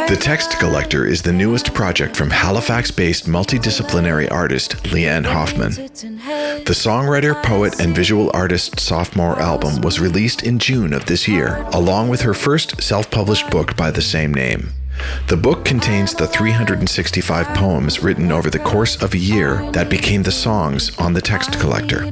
The Text Collector is the newest project from Halifax-based multidisciplinary artist Leanne Hoffman. The songwriter, poet, and visual artist's sophomore album was released in June of this year, along with her first self-published book by the same name. The book contains the 365 poems written over the course of a year that became the songs on The Text Collector.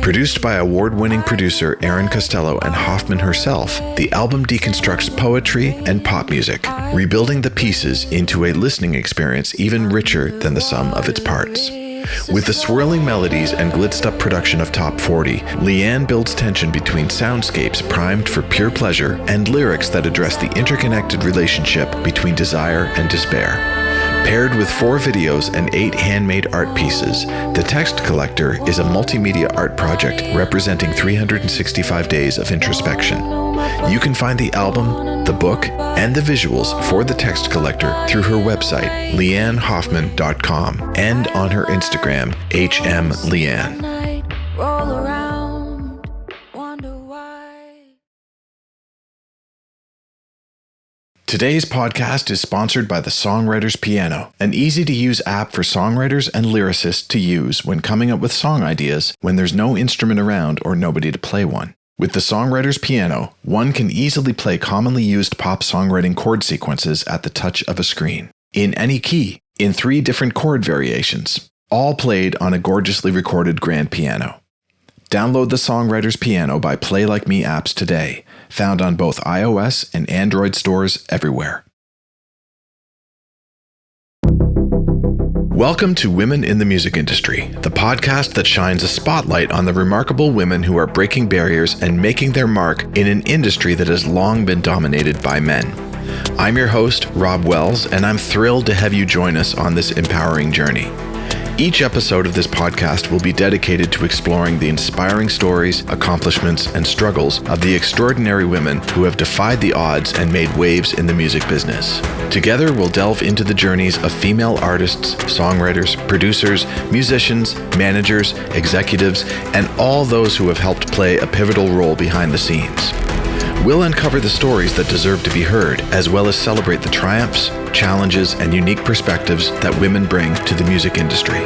Produced by award-winning producer Aaron Costello and Hoffman herself, the album deconstructs poetry and pop music, rebuilding the pieces into a listening experience even richer than the sum of its parts. With the swirling melodies and glitzed-up production of Top 40, Leanne builds tension between soundscapes primed for pure pleasure and lyrics that address the interconnected relationship between desire and despair. Paired with 4 videos and 8 handmade art pieces, The Text Collector is a multimedia art project representing 365 days of introspection. You can find the album, the book, and the visuals for The Text Collector through her website, leannehoffman.com, and on her Instagram, HMLeanne. Today's podcast is sponsored by the Songwriter's Piano, an easy-to-use app for songwriters and lyricists to use when coming up with song ideas when there's no instrument around or nobody to play one. With the Songwriter's Piano, one can easily play commonly used pop songwriting chord sequences at the touch of a screen, in any key, in 3 different chord variations, all played on a gorgeously recorded grand piano. Download the Songwriter's Piano by Play Like Me apps today, found on both iOS and Android stores everywhere. Welcome to Women in the Music Industry, the podcast that shines a spotlight on the remarkable women who are breaking barriers and making their mark in an industry that has long been dominated by men. I'm your host, Rob Wells, and I'm thrilled to have you join us on this empowering journey. Each episode of this podcast will be dedicated to exploring the inspiring stories, accomplishments, and struggles of the extraordinary women who have defied the odds and made waves in the music business. Together, we'll delve into the journeys of female artists, songwriters, producers, musicians, managers, executives, and all those who have helped play a pivotal role behind the scenes. We'll uncover the stories that deserve to be heard, as well as celebrate the triumphs, challenges, and unique perspectives that women bring to the music industry.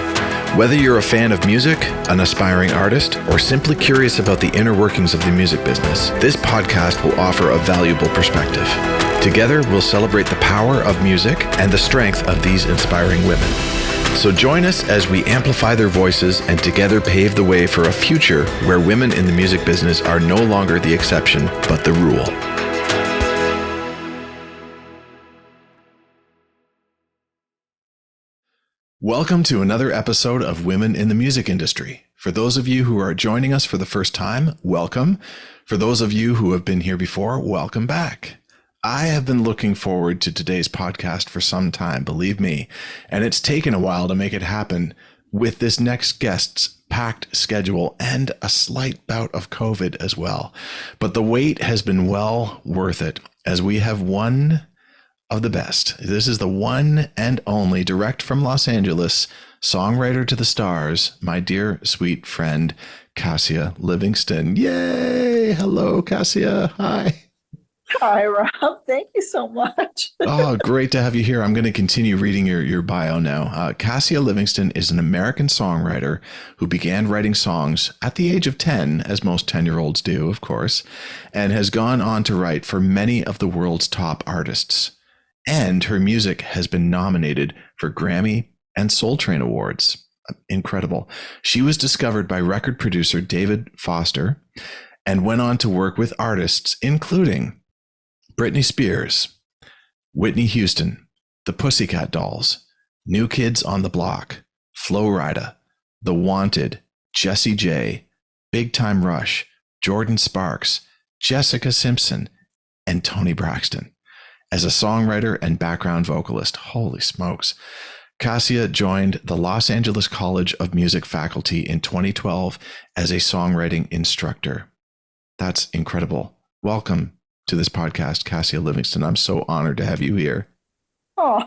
Whether you're a fan of music, an aspiring artist, or simply curious about the inner workings of the music business, this podcast will offer a valuable perspective. Together, we'll celebrate the power of music and the strength of these inspiring women. So join us as we amplify their voices and together pave the way for a future where women in the music business are no longer the exception, but the rule. Welcome to another episode of Women in the Music Industry. For those of you who are joining us for the first time, welcome. For those of you who have been here before, welcome back. I have been looking forward to today's podcast for some time, believe me, and it's taken a while to make it happen with this next guest's packed schedule and a slight bout of COVID as well. But the wait has been well worth it, as we have one of the best. This is the one and only, direct from Los Angeles, songwriter to the stars, my dear sweet friend, Kasia Livingston. Yay! Hello, Kasia. Hi. Hi, Rob. Thank you so much. Oh, great to have you here. I'm going to continue reading your bio now. Kasia Livingston is an American songwriter who began writing songs at the age of 10, as most 10-year-olds do, of course, and has gone on to write for many of the world's top artists. And her music has been nominated for Grammy and Soul Train Awards. Incredible. She was discovered by record producer David Foster and went on to work with artists including Britney Spears, Whitney Houston, the Pussycat Dolls, New Kids on the Block, Flo Rida, The Wanted, Jessie J, Big Time Rush, Jordin Sparks, Jessica Simpson, and Toni Braxton. As a songwriter and background vocalist, holy smokes, Kasia joined the Los Angeles College of Music faculty in 2012 as a songwriting instructor. That's incredible. Welcome to this podcast, Kasia Livingston. I'm so honored to have you here. Oh,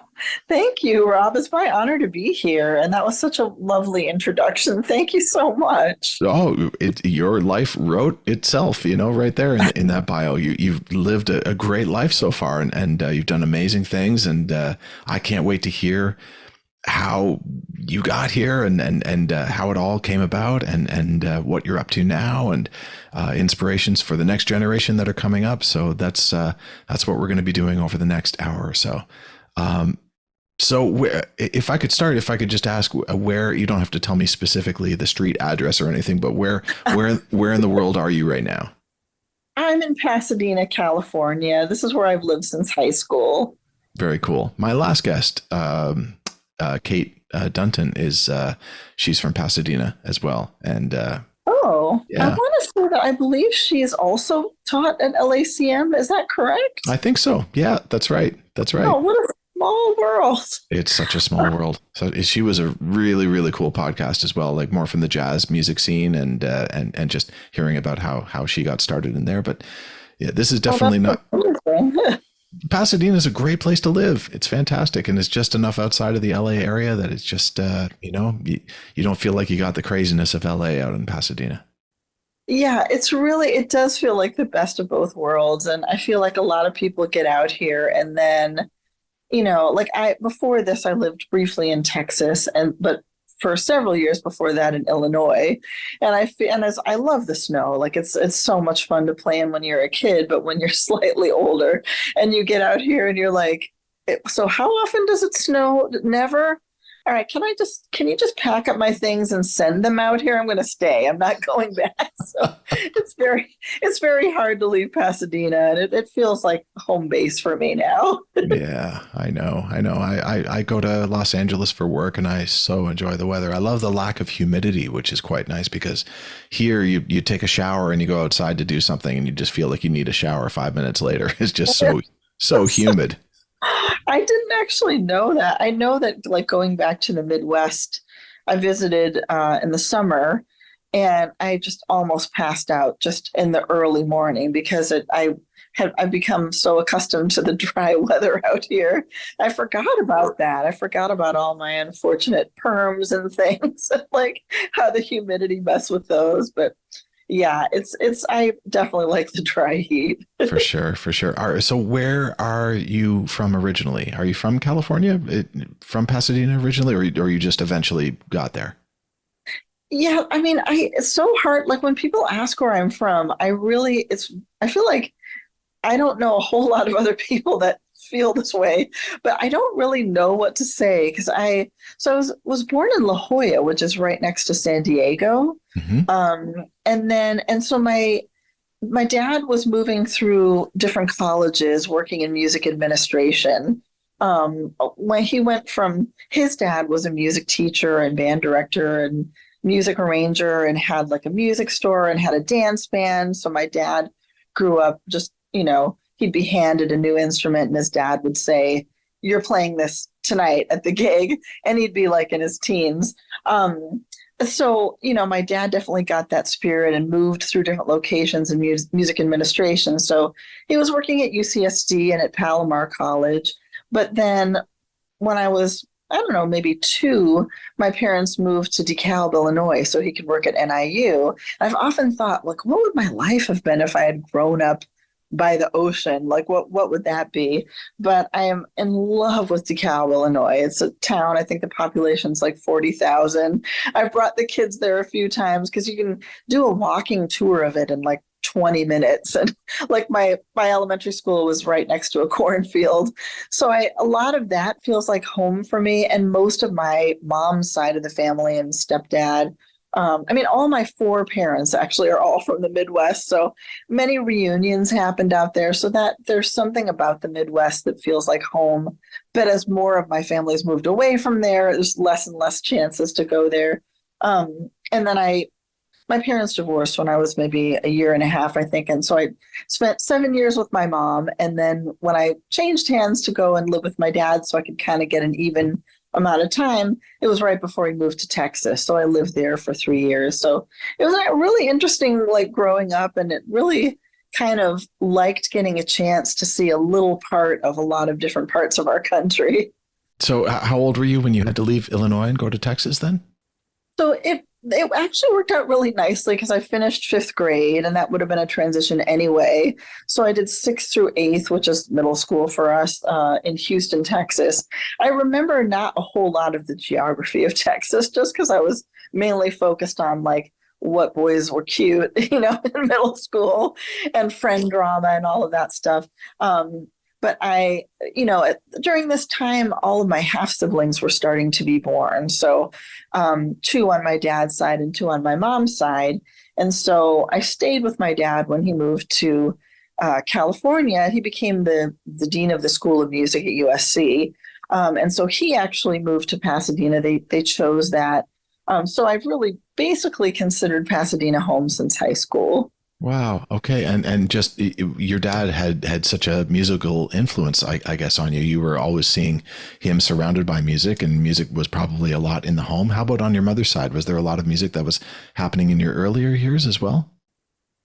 thank you, Rob. It's my honor to be here. And that was such a lovely introduction. Thank you so much. Oh, your life wrote itself, right there in that bio. You've lived a great life so far, and you've done amazing things. And I can't wait to hear how you got here and how it all came about and what you're up to now and inspirations for the next generation that are coming up. So that's what we're going to be doing over the next hour or so. If I could just ask where, you don't have to tell me specifically the street address or anything, but where in the world are you right now? I'm in Pasadena, California. This is where I've lived since high school. Very cool. My last guest, Kate Dunton, she's from Pasadena as well. And yeah. I want to say that I believe she is also taught at LACM. Is that correct? I think so. Yeah, that's right. Oh, what a small world. It's such a small world. So she was a really, really cool podcast as well, like more from the jazz music scene and just hearing about how she got started in there. But yeah, this is definitely not. Pasadena is a great place to live. It's fantastic. And it's just enough outside of the LA area that it's just, you don't feel like you got the craziness of LA out in Pasadena. Yeah, it does feel like the best of both worlds. And I feel like a lot of people get out here and then, before this, I lived briefly in Texas but for several years before that in Illinois. And I love the snow. Like it's so much fun to play in when you're a kid, but when you're slightly older and you get out here and you're like, so how often does it snow? Never. All right, can you just pack up my things and send them out here? I'm going to stay. I'm not going back. So it's very hard to leave Pasadena, and it feels like home base for me now. Yeah, I know. I go to Los Angeles for work, and I so enjoy the weather. I love the lack of humidity, which is quite nice because here you take a shower and you go outside to do something, and you just feel like you need a shower 5 minutes later. It's just so humid. I didn't actually know that. I know that, like, going back to the Midwest, I visited in the summer and I just almost passed out just in the early morning because I've become so accustomed to the dry weather out here. I forgot about that. I forgot about all my unfortunate perms and things, like how the humidity mess with those. But yeah, I definitely like the dry heat. For sure. So where are you from originally? Are you from California, from Pasadena originally, or you just eventually got there? Yeah, I mean, it's so hard. Like when people ask where I'm from, I feel like I don't know a whole lot of other people that feel this way, but I don't really know what to say because I was born in La Jolla, which is right next to San Diego. Mm-hmm. And so my dad was moving through different colleges working in music administration. When he went from, his dad was a music teacher and band director and music arranger and had like a music store and had a dance band. So my dad grew up just, he'd be handed a new instrument and his dad would say, "You're playing this tonight at the gig." And he'd be like in his teens. So, my dad definitely got that spirit and moved through different locations in music administration. So he was working at UCSD and at Palomar College. But then when I was, I don't know, maybe 2, my parents moved to DeKalb, Illinois, so he could work at NIU. I've often thought, like, what would my life have been if I had grown up by the ocean? Like, what would that be? But I am in love with DeKalb, Illinois. It's a town, I think the population's like 40,000. I've brought the kids there a few times because you can do a walking tour of it in like 20 minutes. And like my elementary school was right next to a cornfield. So a lot of that feels like home for me. And most of my mom's side of the family and stepdad, all my 4 parents actually are all from the Midwest. So many reunions happened out there. So that there's something about the Midwest that feels like home. But as more of my family's moved away from there, there's less and less chances to go there. And then my parents divorced when I was maybe a year and a half, I think. And so I spent 7 years with my mom. And then when I changed hands to go and live with my dad so I could kind of get an even amount of time, it was right before he moved to Texas. So I lived there for 3 years. So it was really interesting, like growing up, and it really kind of liked getting a chance to see a little part of a lot of different parts of our country. So how old were you when you had to leave Illinois and go to Texas then? So it actually worked out really nicely because I finished fifth grade and that would have been a transition anyway. So I did sixth through eighth, which is middle school for us in Houston, Texas. I remember not a whole lot of the geography of Texas just because I was mainly focused on like what boys were cute, in middle school and friend drama and all of that stuff. But during this time, all of my half siblings were starting to be born. So two on my dad's side and two on my mom's side. And so I stayed with my dad when he moved to California. He became the dean of the School of Music at USC. And so he actually moved to Pasadena. They chose that. So I've really basically considered Pasadena home since high school. Wow. Okay. And just your dad had such a musical influence, I guess, on you. You were always seeing him surrounded by music, and music was probably a lot in the home. How about on your mother's side? Was there a lot of music that was happening in your earlier years as well?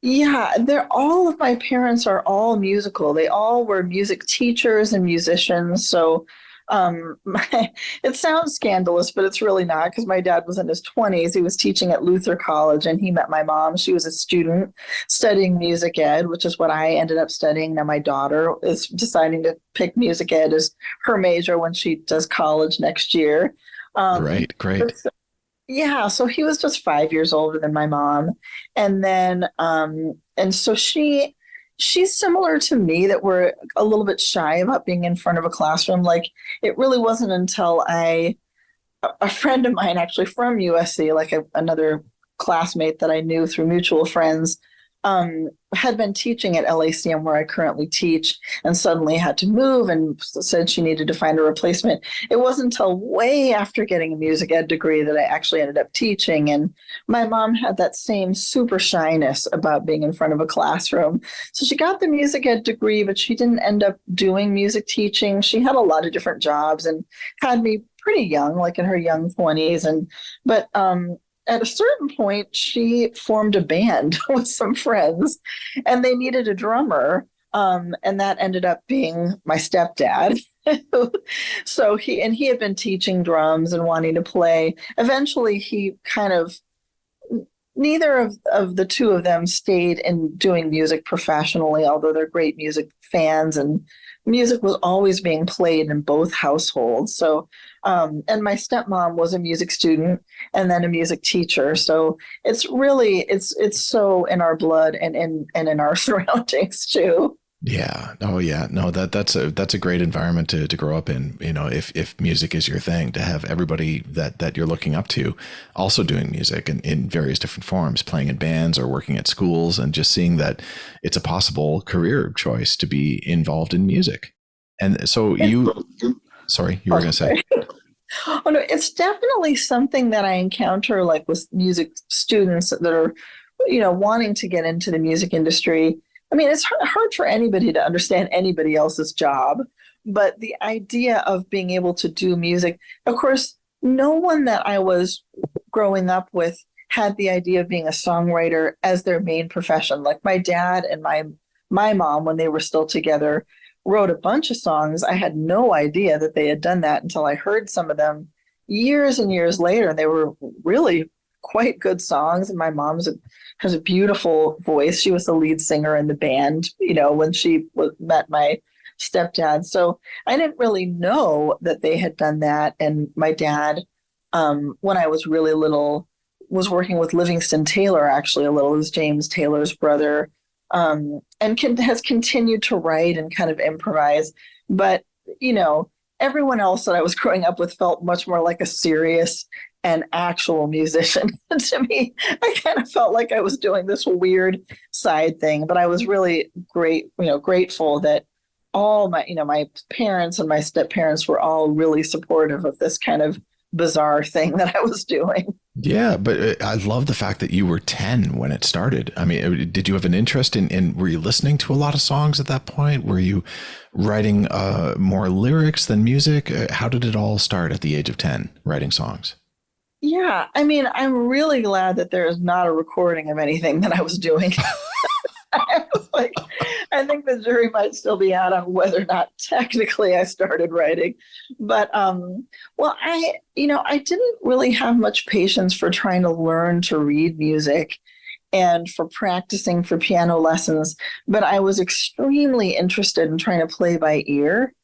Yeah, all of my parents are all musical. They all were music teachers and musicians. So it sounds scandalous, but it's really not because my dad was in his 20s. He was teaching at Luther College and he met my mom. She was a student studying music ed, which is what I ended up studying. Now my daughter is deciding to pick music ed as her major when she does college next year. Great. Yeah, so he was just 5 years older than my mom. And then, and so she's similar to me that we're a little bit shy about being in front of a classroom. Like it really wasn't until a friend of mine actually from USC, like another classmate that I knew through mutual friends, had been teaching at LACM where I currently teach and suddenly had to move and said she needed to find a replacement. It wasn't until way after getting a music ed degree that I actually ended up teaching. And my mom had that same super shyness about being in front of a classroom. So she got the music ed degree, but she didn't end up doing music teaching. She had a lot of different jobs and had me pretty young, like in her young 20s. But at a certain point, she formed a band with some friends and they needed a drummer. And that ended up being my stepdad. So he had been teaching drums and wanting to play. Eventually, he kind of, neither of the two of them stayed in doing music professionally, although they're great music fans and music was always being played in both households. So, and my stepmom was a music student and then a music teacher. So it's really, it's so in our blood and in our surroundings too. Yeah. Oh, yeah. No, that's a great environment to grow up in. If music is your thing, to have everybody that you're looking up to also doing music in various different forms, playing in bands or working at schools, and just seeing that it's a possible career choice to be involved in music. And so sorry, you were going to say. Oh no, it's definitely something that I encounter like with music students that are, wanting to get into the music industry. I mean, it's hard for anybody to understand anybody else's job, but the idea of being able to do music, of course, no one that I was growing up with had the idea of being a songwriter as their main profession. Like my dad and my mom, when they were still together, wrote a bunch of songs. I had no idea that they had done that until I heard some of them years and years later. And they were really quite good songs. And my mom has a beautiful voice. She was the lead singer in the band, when she met my stepdad. So I didn't really know that they had done that. And my dad, when I was really little, was working with Livingston Taylor, actually a little. It was James Taylor's brother, and has continued to write and kind of improvise. But, everyone else that I was growing up with felt much more like a serious and actual musician to me. I kind of felt like I was doing this weird side thing, but I was really grateful that all my parents and my step parents were all really supportive of this kind of bizarre thing that I was doing. Yeah, but I love the fact that you were 10 when it started. I mean, did you have an interest in were you listening to a lot of songs at that point? Were you writing more lyrics than music? How did it all start at the age of 10, writing songs? Yeah, I mean, I'm really glad that there is not a recording of anything that I was doing. I was like, I think the jury might still be out on whether or not technically I started writing. But well, I didn't really have much patience for trying to learn to read music and for practicing for piano lessons, but I was extremely interested in trying to play by ear.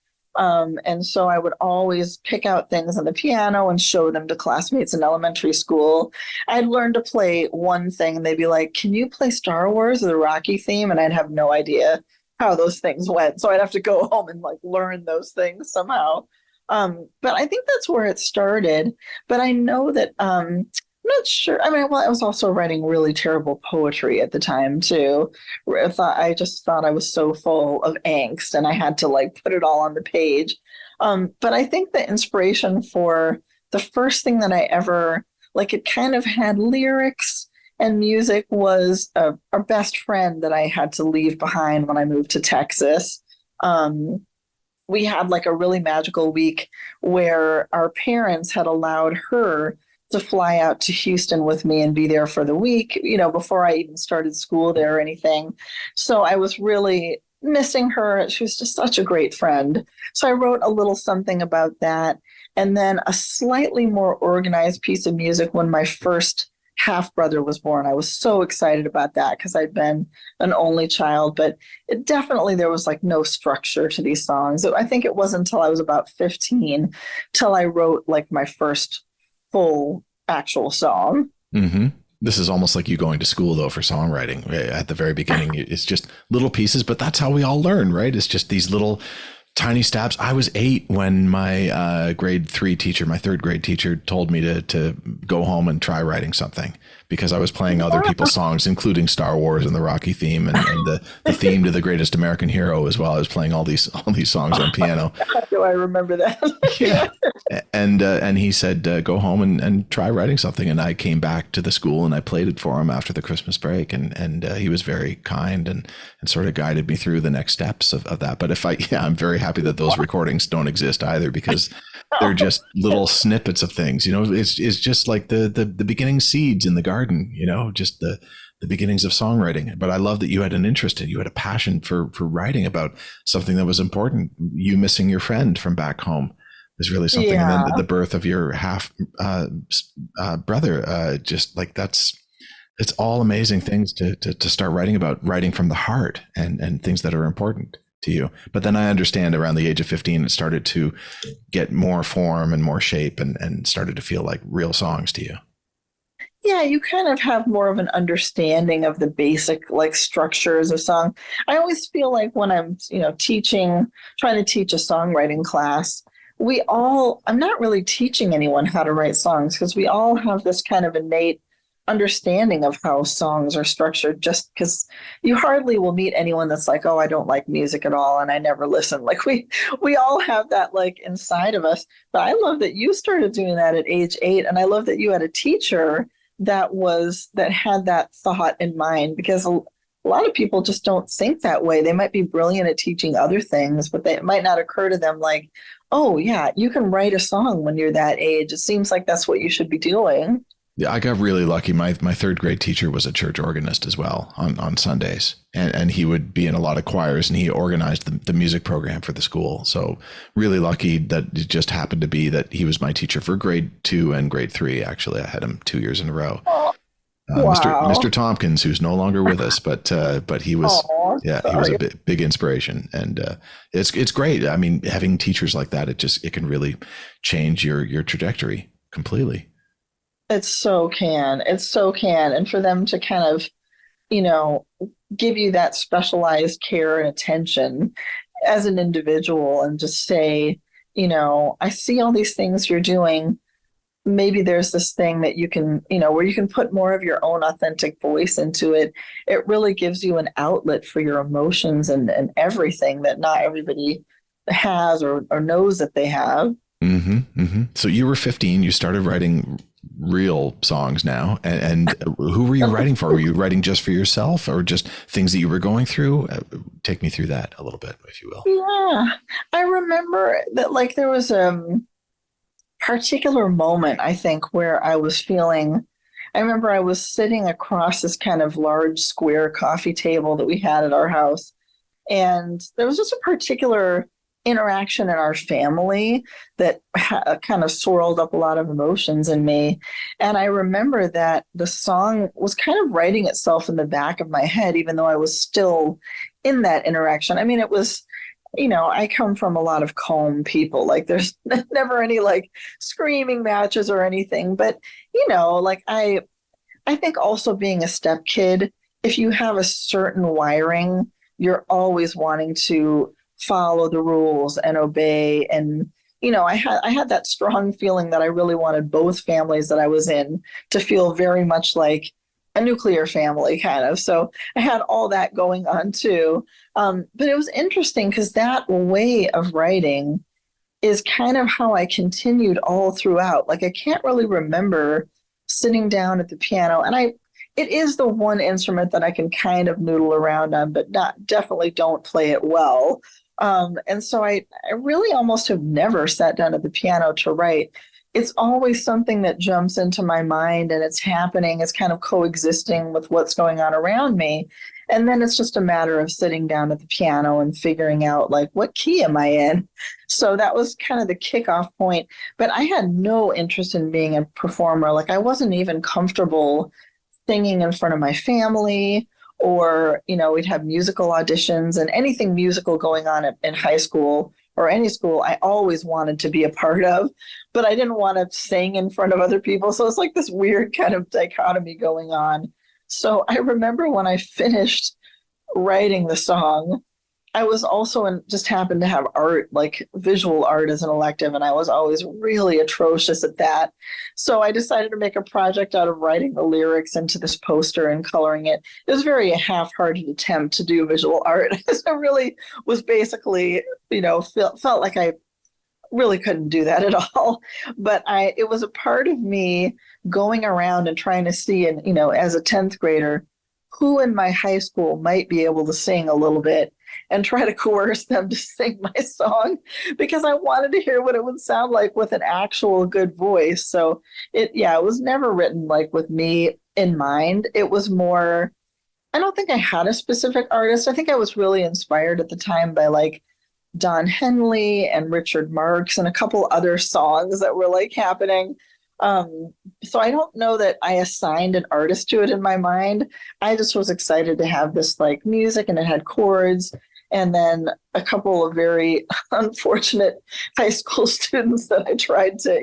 And so I would always pick out things on the piano and show them to classmates in elementary school. I'd learn to play one thing and they'd be like, "Can you play Star Wars or the Rocky theme?" And I'd have no idea how those things went. So I'd have to go home and like learn those things somehow. But I think that's where it started. But I know that I'm not sure. I mean, well, I was also writing really terrible poetry at the time too. I just thought I was so full of angst and I had to like put it all on the page. But I think the inspiration for the first thing that I ever, like, it kind of had lyrics and music was a best friend that I had to leave behind when I moved to Texas. We had like a really magical week where our parents had allowed her to fly out to Houston with me and be there for the week, before I even started school there or anything. So I was really missing her. She was just such a great friend. So I wrote a little something about that. And then a slightly more organized piece of music when my first half brother was born. I was so excited about that because I'd been an only child, but there was like no structure to these songs. I think it wasn't until I was about 15 till I wrote like my first full actual song. Mm-hmm. This is almost like you going to school though for songwriting. At the very beginning, it's just little pieces, but that's how we all learn, right? It's just these little tiny stabs. I was 8 when my grade 3 teacher, my third grade teacher, told me to go home and try writing something because I was playing other people's songs, including Star Wars and the Rocky theme and the theme to The Greatest American Hero as well. I was playing all these songs on piano. Do I remember that? Yeah. And he said, go home and try writing something. And I came back to the school and I played it for him after the Christmas break. And he was very kind and sort of guided me through the next steps of that. But I'm very happy that those recordings don't exist either because they're just little snippets of things, it's just like the beginning seeds in the garden, just the beginnings of songwriting. But I love that you had an interest you had a passion for writing about something that was important. You missing your friend from back home is really something. Yeah. And then the birth of your half brother, just like it's all amazing things to start writing about, writing from the heart and things that are important to you. But then I understand around the age of 15, it started to get more form and more shape and started to feel like real songs to you. Yeah, you kind of have more of an understanding of the basic like structures of song. I always feel like when I'm, trying to teach a songwriting class, I'm not really teaching anyone how to write songs because we all have this kind of innate understanding of how songs are structured, just because you hardly will meet anyone that's like, "Oh, I don't like music at all and I never listen." Like we all have that like inside of us. But I love that you started doing that at age 8, and I love that you had a teacher that had that thought in mind, because a lot of people just don't think that way. They might be brilliant at teaching other things, but it might not occur to them like, "Oh yeah, you can write a song when you're that age. It seems like that's what you should be doing." Yeah, I got really lucky. My third grade teacher was a church organist as well on Sundays. And he would be in a lot of choirs and he organized the music program for the school. So really lucky that it just happened to be that he was my teacher for grade 2 and grade 3. Actually, I had him 2 years in a row. Oh, wow. Mr. Tompkins, who's no longer with us, but he was, he was a big inspiration. And it's great. I mean, having teachers like that, it can really change your trajectory completely. It so can. And for them to kind of, give you that specialized care and attention as an individual and just say, I see all these things you're doing. Maybe there's this thing that you can, where you can put more of your own authentic voice into it. It really gives you an outlet for your emotions and everything that not everybody has or knows that they have. Mm-hmm, mm-hmm. So you were 15, you started writing real songs now. And who were you writing for? Were you writing just for yourself or just things that you were going through? Take me through that a little bit, if you will. Yeah, I remember that like there was a particular moment, I think, where I remember I was sitting across this kind of large square coffee table that we had at our house. And there was just a particular interaction in our family that kind of swirled up a lot of emotions in me. And I remember that the song was kind of writing itself in the back of my head, even though I was still in that interaction. I mean, it was, I come from a lot of calm people. Like there's never any like screaming matches or anything. But, like I think also being a step kid, if you have a certain wiring, you're always wanting to follow the rules and obey. And, I had that strong feeling that I really wanted both families that I was in to feel very much like a nuclear family kind of. So I had all that going on too. But it was interesting because that way of writing is kind of how I continued all throughout. Like I can't really remember sitting down at the piano, and it is the one instrument that I can kind of noodle around on, but definitely don't play it well. And so I really almost have never sat down at the piano to write. It's always something that jumps into my mind and it's happening. It's kind of coexisting with what's going on around me. And then it's just a matter of sitting down at the piano and figuring out like, what key am I in? So that was kind of the kickoff point. But I had no interest in being a performer. Like I wasn't even comfortable singing in front of my family, or, we'd have musical auditions, and anything musical going on in high school or any school, I always wanted to be a part of, but I didn't want to sing in front of other people. So it's like this weird kind of dichotomy going on. So I remember when I finished writing the song, I was also just happened to have art, like visual art as an elective, and I was always really atrocious at that. So I decided to make a project out of writing the lyrics into this poster and coloring it. It was very a half-hearted attempt to do visual art. So I really was basically, felt like I really couldn't do that at all. But it was a part of me going around and trying to see, and as a 10th grader, who in my high school might be able to sing a little bit, and try to coerce them to sing my song, because I wanted to hear what it would sound like with an actual good voice. So it was never written like with me in mind. It was more, I don't think I had a specific artist. I think I was really inspired at the time by like Don Henley and Richard Marx and a couple other songs that were like happening. So I don't know that I assigned an artist to it in my mind. I just was excited to have this like music, and it had chords. And then a couple of very unfortunate high school students that I tried to,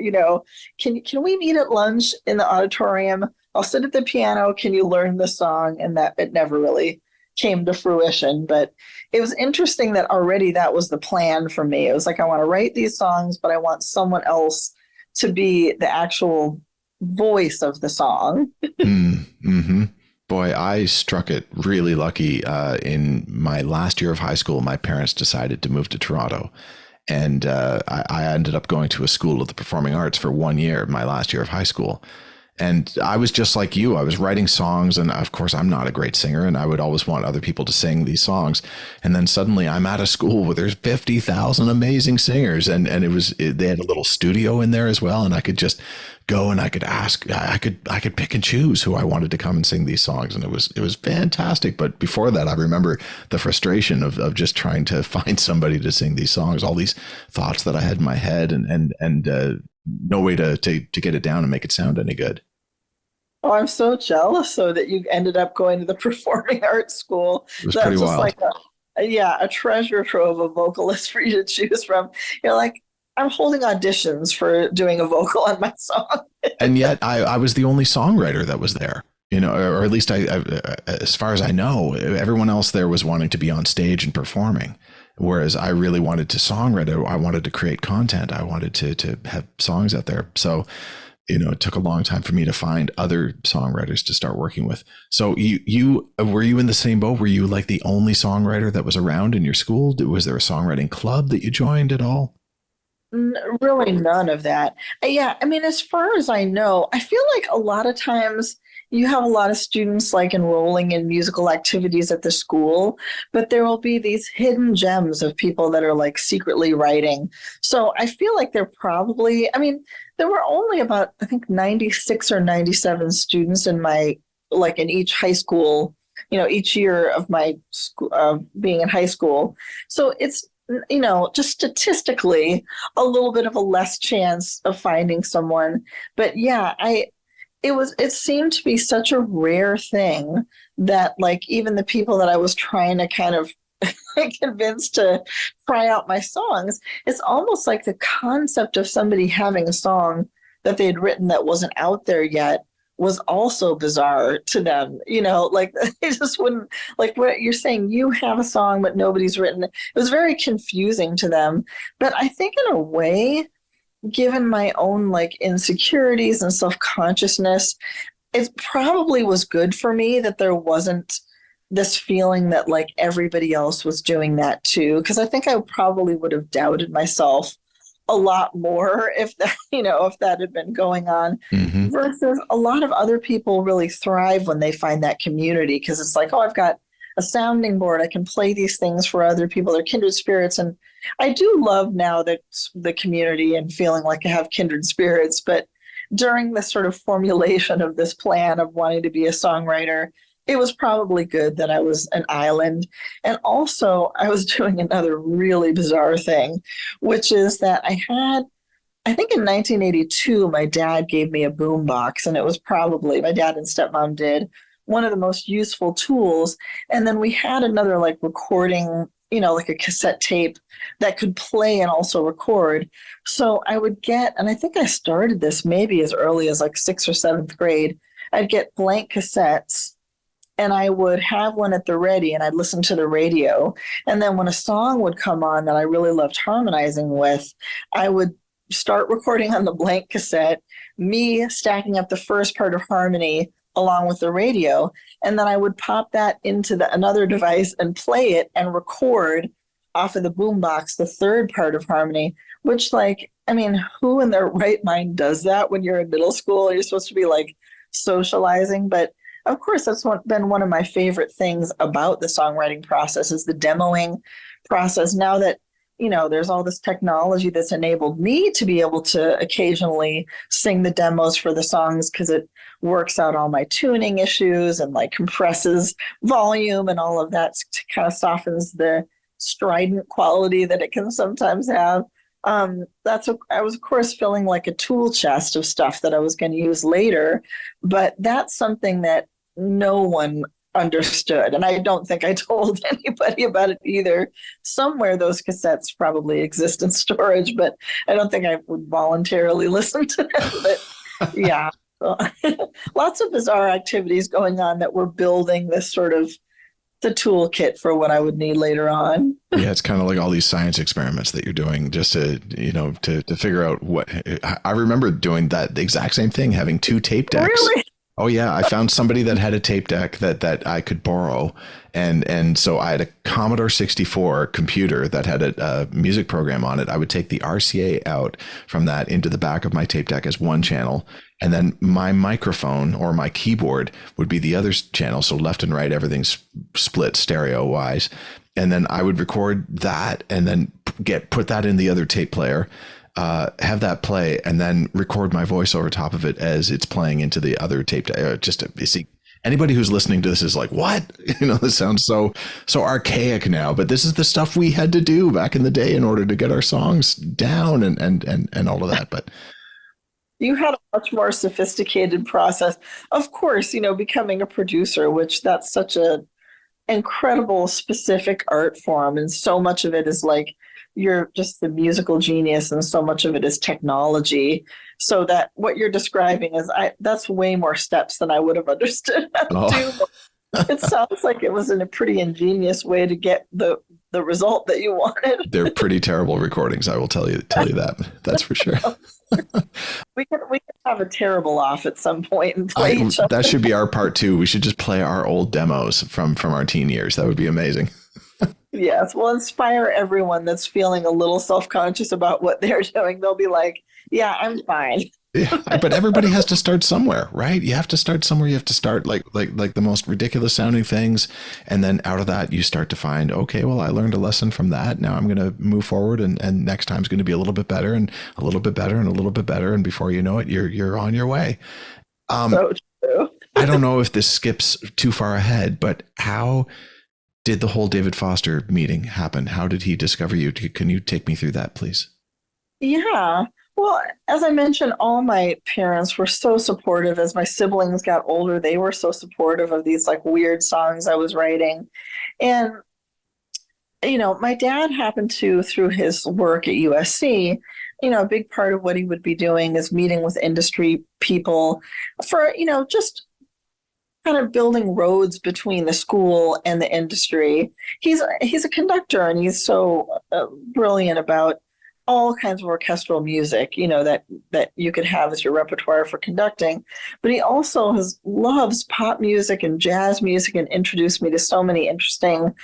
can we meet at lunch in the auditorium? I'll sit at the piano. Can you learn the song? And that it never really came to fruition. But it was interesting that already that was the plan for me. It was like, I want to write these songs, but I want someone else to be the actual voice of the song. Mm-hmm. Boy, I struck it really lucky. In my last year of high school, my parents decided to move to Toronto. And I ended up going to a school of the performing arts for 1 year, my last year of high school. And I was just like you. I was writing songs, and of course I'm not a great singer, and I would always want other people to sing these songs. And then suddenly I'm at a school where there's 50,000 amazing singers, and they had a little studio in there as well, and I could just go and I could ask, I could pick and choose who I wanted to come and sing these songs, and it was fantastic. But before that, I remember the frustration of just trying to find somebody to sing these songs, all these thoughts that I had in my head, and no way to get it down and make it sound any good. Oh, I'm so jealous so that you ended up going to the performing arts school. It was pretty wild. Like a treasure trove of vocalists for you to choose from. You're like, I'm holding auditions for doing a vocal on my song. And yet I was the only songwriter that was there, or at least I, as far as I know, everyone else there was wanting to be on stage and performing. Whereas I really wanted to songwrite. I wanted to create content. I wanted to have songs out there. So, it took a long time for me to find other songwriters to start working with. So you were you in the same boat? Were you like the only songwriter that was around in your school? Was there a songwriting club that you joined at all? Really none of that. Yeah. I mean, as far as I know, I feel like a lot of times you have a lot of students like enrolling in musical activities at the school, but there will be these hidden gems of people that are like secretly writing. So I feel like there were only about, I think 96 or 97 students in in each high school each year of my school, being in high school. So it's, just statistically a little bit of a less chance of finding someone. But yeah, it seemed to be such a rare thing that like even the people that I was trying to kind of convince to try out my songs, it's almost like the concept of somebody having a song that they had written that wasn't out there yet was also bizarre to them. Like they just wouldn't, like what you're saying, you have a song but nobody's written it. It was very confusing to them. But I think in a way, given my own like insecurities and self-consciousness, it probably was good for me that there wasn't this feeling that like everybody else was doing that too. Because I think I probably would have doubted myself a lot more if that, if that had been going on. Mm-hmm. Versus a lot of other people really thrive when they find that community, because it's like, oh, I've got a sounding board. I can play these things for other people. They're kindred spirits. And I do love now that the community and feeling like I have kindred spirits. But during the sort of formulation of this plan of wanting to be a songwriter, it was probably good that I was an island. And also I was doing another really bizarre thing, which is that I think in 1982, my dad gave me a boombox, and it was probably, my dad and stepmom did, one of the most useful tools. And then we had another like recording, like a cassette tape that could play and also record. So I would get, and I think I started this maybe as early as like 6th or 7th grade, I'd get blank cassettes and I would have one at the ready and I'd listen to the radio. And then when a song would come on that I really loved harmonizing with, I would start recording on the blank cassette, me stacking up the first part of harmony along with the radio. And then I would pop that into another device and play it and record off of the boombox the third part of harmony, which who in their right mind does that when you're in middle school? You're supposed to be like socializing. But of course, that's been one of my favorite things about the songwriting process is the demoing process. Now that, there's all this technology that's enabled me to be able to occasionally sing the demos for the songs because it works out all my tuning issues and like compresses volume and all of that kind of softens the strident quality that it can sometimes have. I was of course filling like a tool chest of stuff that I was going to use later, but that's something that no one understood. And I don't think I told anybody about it either. Somewhere those cassettes probably exist in storage, but I don't think I would voluntarily listen to them. But yeah, lots of bizarre activities going on that we're building this sort of the toolkit for what I would need later on. Yeah, it's kind of like all these science experiments that you're doing just to, to figure out what. I remember doing that the exact same thing, having 2 tape decks. Really? Oh yeah, I found somebody that had a tape deck that I could borrow, and so I had a Commodore 64 computer that had a music program on it. I would take the RCA out from that into the back of my tape deck as one channel, and then my microphone or my keyboard would be the other channel. So left and right, everything's split stereo wise, and then I would record that and then put that in the other tape player. Have that play and then record my voice over top of it as it's playing into the other tape. You see, anybody who's listening to this is like, what? This sounds so archaic now, but this is the stuff we had to do back in the day in order to get our songs down and all of that. But you had a much more sophisticated process. Of course, becoming a producer, which that's such a incredible specific art form. And so much of it is like, you're just the musical genius and so much of it is technology. So that what you're describing is that's way more steps than I would have understood how to do. It sounds like it was in a pretty ingenious way to get the result that you wanted. They're pretty terrible recordings, I will tell you that. That's for sure. We can have a terrible off at some point and play each other. That should be our part 2. We should just play our old demos from our teen years. That would be amazing. Yes, we'll inspire everyone that's feeling a little self-conscious about what they're doing. They'll be like, yeah, I'm fine. Yeah, but everybody has to start somewhere, right? You have to start somewhere. You have to start like the most ridiculous sounding things. And then out of that, you start to find, okay, well, I learned a lesson from that. Now I'm going to move forward and next time's going to be a little bit better and a little bit better and a little bit better. And before you know it, you're on your way. So true. I don't know if this skips too far ahead, but how did the whole David Foster meeting happen? How did he discover you? Can you take me through that, please? Yeah. Well, as I mentioned, all my parents were so supportive. As my siblings got older, they were so supportive of these like weird songs I was writing. And, my dad happened to, through his work at USC, a big part of what he would be doing is meeting with industry people for, just kind of building roads between the school and the industry. He's a conductor, and he's so brilliant about all kinds of orchestral music, that you could have as your repertoire for conducting. But he also loves pop music and jazz music, and introduced me to so many interesting,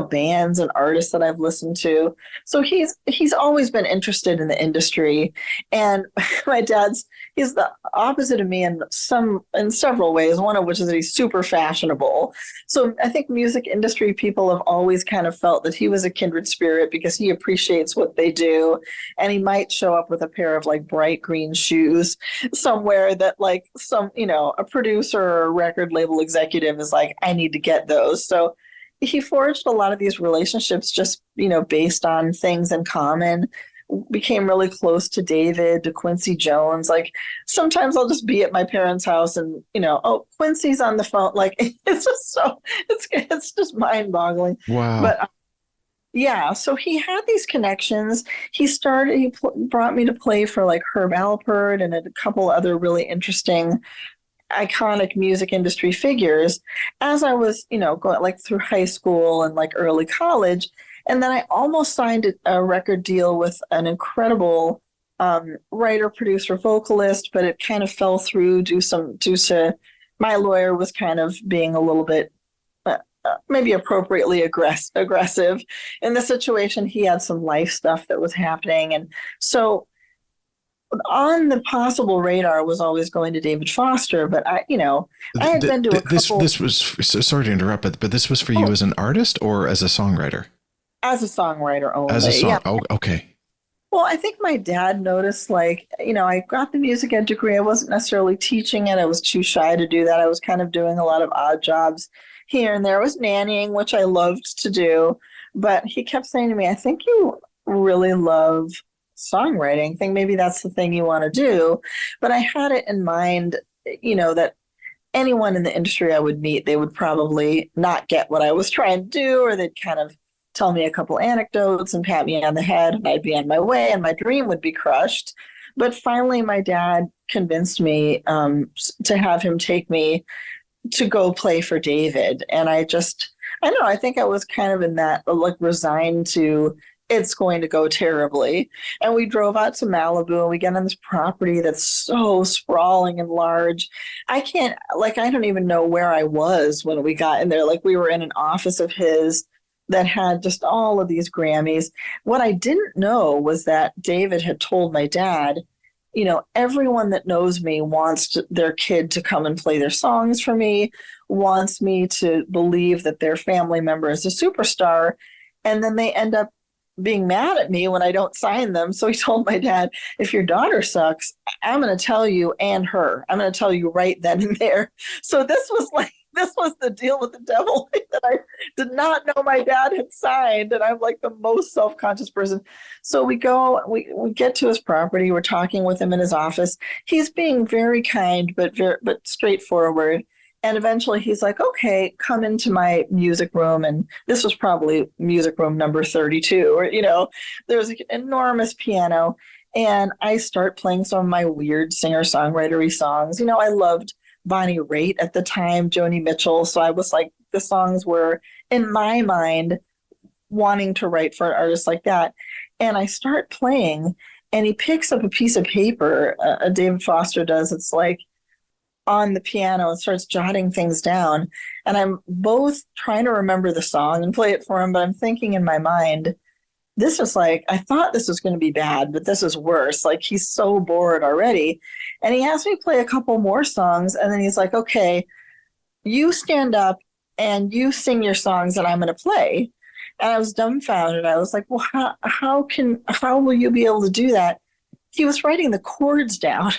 bands and artists that I've listened to. So he's always been interested in the industry. And my he's the opposite of me in several ways, one of which is that he's super fashionable. So I think music industry people have always kind of felt that he was a kindred spirit because he appreciates what they do. And he might show up with a pair of like bright green shoes somewhere that like a producer or a record label executive is like, I need to get those. So he forged a lot of these relationships just, based on things in common. Became really close to David, to Quincy Jones. Like sometimes I'll just be at my parents' house and, oh, Quincy's on the phone. Like it's just just mind boggling. Wow. But yeah, so he had these connections. He brought me to play for like Herb Alpert and a couple other really interesting, iconic music industry figures as I was, going like through high school and like early college. And then I almost signed a record deal with an incredible writer, producer, vocalist, but it kind of fell through due to my lawyer was kind of being a little bit maybe appropriately aggressive in the situation. He had some life stuff that was happening. And so on the possible radar was always going to David Foster, but I had been to a couple. This was, sorry to interrupt, but this was for you as an artist or as a songwriter? As a songwriter only. As a song. Yeah. Oh, okay. Well, I think my dad noticed, like, I got the music ed degree. I wasn't necessarily teaching it. I was too shy to do that. I was kind of doing a lot of odd jobs here and there. I was nannying, which I loved to do. But he kept saying to me, I think you really love songwriting. I think maybe that's the thing you want to do. But I had it in mind, that anyone in the industry I would meet, they would probably not get what I was trying to do, or they'd kind of tell me a couple anecdotes and pat me on the head, and I'd be on my way and my dream would be crushed. But finally, my dad convinced me to have him take me to go play for David. And I don't know, I think I was kind of in that, like, resigned to it's going to go terribly. And we drove out to Malibu and we get on this property that's so sprawling and large. I don't even know where I was when we got in there. Like, we were in an office of his that had just all of these Grammys. What I didn't know was that David had told my dad, everyone that knows me wants their kid to come and play their songs for me, wants me to believe that their family member is a superstar. And then they end up being mad at me when I don't sign them. So he told my dad, if your daughter sucks, I'm going to tell you and her. I'm going to tell you right then and there. So this was the deal with the devil that I did not know my dad had signed. And I'm like the most self-conscious person. So we get to his property. We're talking with him in his office. He's being very kind, but straightforward. And eventually he's like, okay, come into my music room. And this was probably music room number 32, or, there's an enormous piano. And I start playing some of my weird singer-songwriter-y songs. I loved Bonnie Raitt at the time, Joni Mitchell. So I was like, the songs were, in my mind, wanting to write for an artist like that. And I start playing, and he picks up a piece of paper, David Foster does. It's like on the piano, and starts jotting things down. And I'm both trying to remember the song and play it for him, but I'm thinking in my mind, this is like, I thought this was going to be bad, but this is worse. Like, he's so bored already. And he asked me to play a couple more songs. And then he's like, okay, you stand up and you sing your songs that I'm going to play. And I was dumbfounded. I was like, well, how will you be able to do that? He was writing the chords down.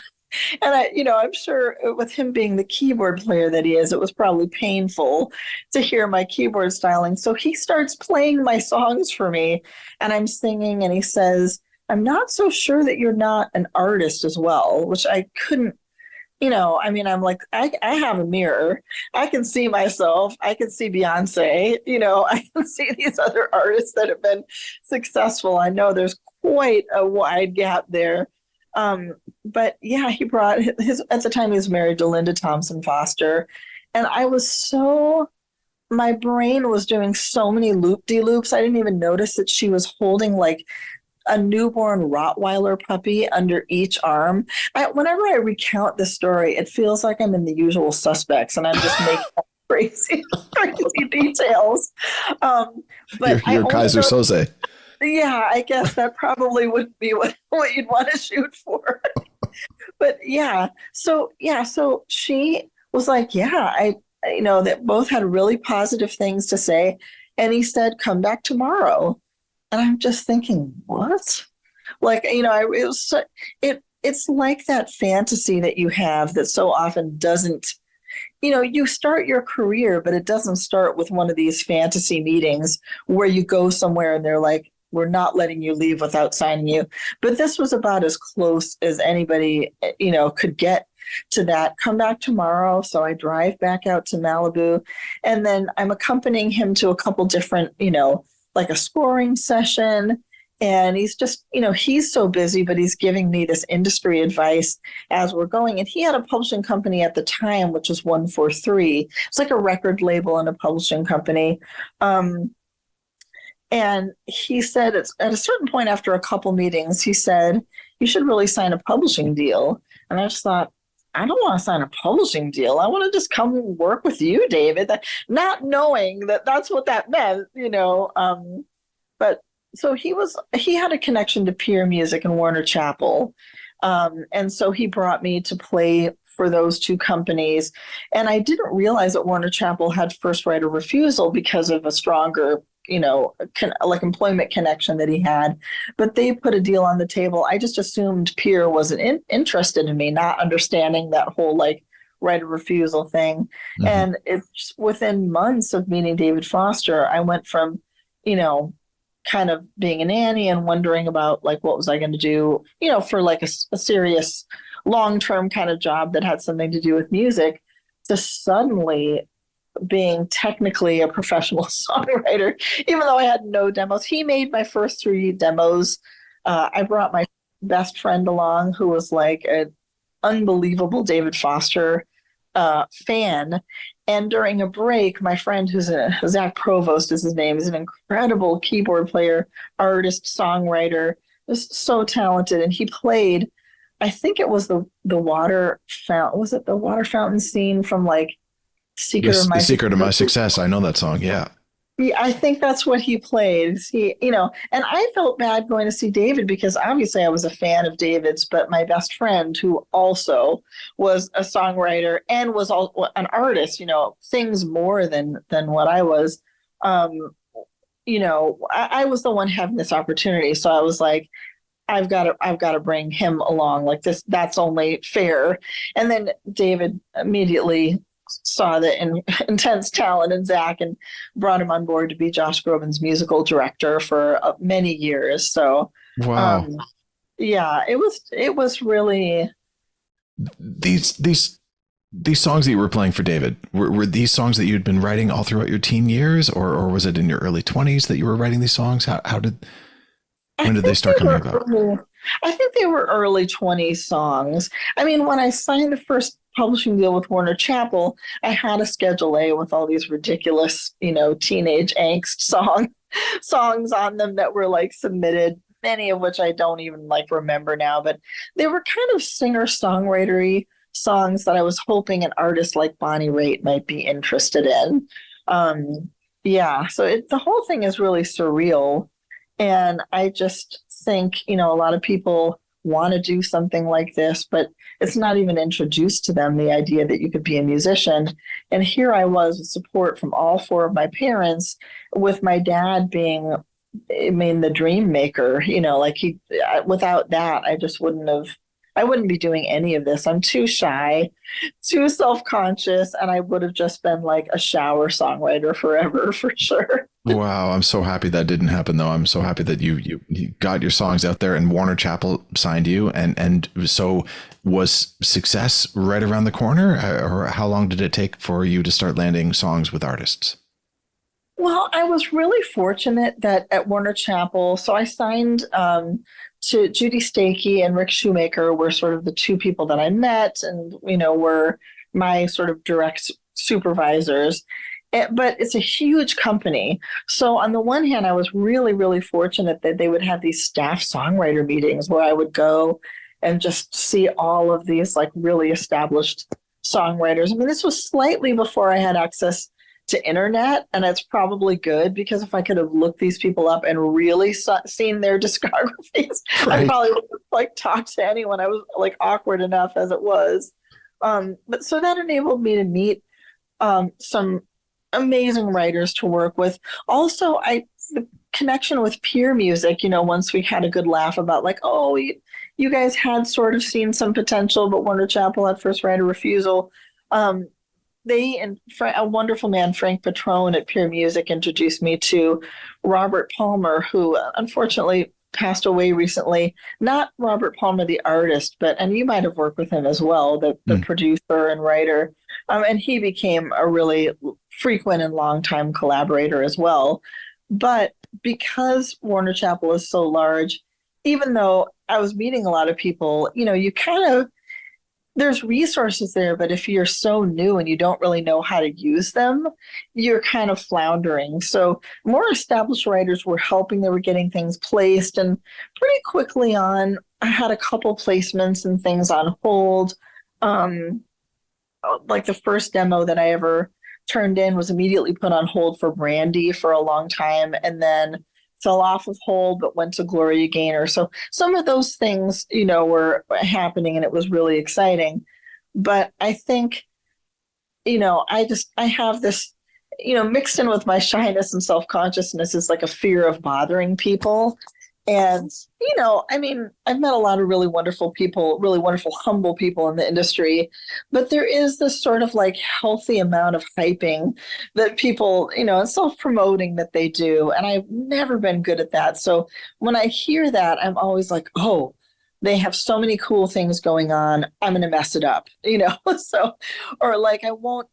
And I'm sure with him being the keyboard player that he is, it was probably painful to hear my keyboard styling. So he starts playing my songs for me and I'm singing and he says, I'm not so sure that you're not an artist as well, which I couldn't, I'm like, I have a mirror. I can see myself. I can see Beyonce, I can see these other artists that have been successful. I know there's quite a wide gap there. But yeah, he brought at the time he was married to Linda Thompson Foster. And my brain was doing so many loop-de-loops. I didn't even notice that she was holding like a newborn Rottweiler puppy under each arm. Whenever I recount this story, it feels like I'm in The Usual Suspects and I'm just making crazy details. But you're Kaiser Soze. Yeah, I guess that probably wouldn't be what you'd want to shoot for. But so she was like, that both had really positive things to say. And he said, come back tomorrow. And I'm just thinking, what? Like, it's like that fantasy that you have that so often doesn't, you start your career, but it doesn't start with one of these fantasy meetings where you go somewhere and they're like, we're not letting you leave without signing you. But this was about as close as anybody, could get to that. Come back tomorrow. So I drive back out to Malibu and then I'm accompanying him to a couple different, like a scoring session. And he's just, he's so busy, but he's giving me this industry advice as we're going. And he had a publishing company at the time, which was 143. It's like a record label and a publishing company. And he said, at a certain point after a couple meetings, he said, you should really sign a publishing deal. And I just thought, I don't want to sign a publishing deal. I want to just come work with you, David, not knowing that that's what that meant, But so he had a connection to Peer Music and Warner Chappell. And so he brought me to play for those two companies. And I didn't realize that Warner Chappell had first right of refusal because of a stronger like employment connection that he had, but they put a deal on the table. I just assumed Peer wasn't interested in me, not understanding that whole like right of refusal thing. Mm-hmm. And it's within months of meeting David Foster, I went from, kind of being a nanny and wondering about like, what was I going to do, for like a serious long-term kind of job that had something to do with music, to suddenly being technically a professional songwriter, even though I had no demos. He made my first 3 demos. I brought my best friend along who was like an unbelievable David Foster fan. And during a break, my friend Zach Provost is his name, is an incredible keyboard player, artist, songwriter, just so talented. And he played, I think it was the water fountain. Was it the water fountain scene from like Secret of My Success. I know that song. Yeah. I think that's what he played. And I felt bad going to see David because obviously I was a fan of David's, but my best friend, who also was a songwriter and was also an artist, sings more than what I was. I was the one having this opportunity. So I was like, I've got to bring him along like this. That's only fair. And then David immediately saw the intense talent in Zach and brought him on board to be Josh Groban's musical director for many years. So, wow. It was really these songs that you were playing for David. Were these songs that you'd been writing all throughout your teen years, or was it in your early 20s that you were writing these songs? When did they start coming about? I think they were early 20s songs. I mean, when I signed the first publishing deal with Warner Chappell, I had a Schedule A with all these ridiculous, teenage angst songs on them that were like submitted, many of which I don't even like remember now, but they were kind of singer-songwritery songs that I was hoping an artist like Bonnie Raitt might be interested in. So the whole thing is really surreal. And I just think, a lot of people want to do something like this, but it's not even introduced to them, the idea that you could be a musician. And here I was with support from all 4 of my parents, with my dad being, the dream maker, without that, I I wouldn't be doing any of this. I'm too shy, too self-conscious, and I would have just been like a shower songwriter forever for sure. Wow, I'm so happy that didn't happen though. I'm so happy that you got your songs out there and Warner Chappell signed you, and so was success right around the corner, or how long did it take for you to start landing songs with artists? Well, I was really fortunate that at Warner Chappell, so I signed to Judy Stakey and Rick Shoemaker were sort of the two people that I met and, were my sort of direct supervisors. But it's a huge company. So on the one hand, I was really, really fortunate that they would have these staff songwriter meetings where I would go and just see all of these like really established songwriters. I mean, this was slightly before I had access to internet, and it's probably good because if I could have looked these people up and really seen their discographies, I probably would have like talked to anyone. I was like awkward enough as it was. But so that enabled me to meet some amazing writers to work with. Also, the connection with peer music, once we had a good laugh about like, oh, you guys had sort of seen some potential, but Warner Chappell had first right of refusal. They and a wonderful man, Frank Petrone at Peer Music, introduced me to Robert Palmer, who unfortunately passed away recently. Not Robert Palmer, the artist, and you might have worked with him as well, the producer and writer. And he became a really frequent and longtime collaborator as well. But because Warner Chappell is so large, even though I was meeting a lot of people, you kind of, there's resources there, but if you're so new and you don't really know how to use them, you're kind of floundering. So more established writers were helping, they were getting things placed, and pretty quickly on, I had a couple placements and things on hold. Like the first demo that I ever turned in was immediately put on hold for Brandy for a long time, and then fell off of hold, but went to Gloria Gaynor. So some of those things, were happening, and it was really exciting. But I think, I have this, mixed in with my shyness and self-consciousness is like a fear of bothering people. And, I mean, I've met a lot of really wonderful people, really wonderful, humble people in the industry, but there is this sort of like healthy amount of hyping that people, and self-promoting that they do. And I've never been good at that. So when I hear that, I'm always like, oh, they have so many cool things going on, I'm going to mess it up, so, or like, I won't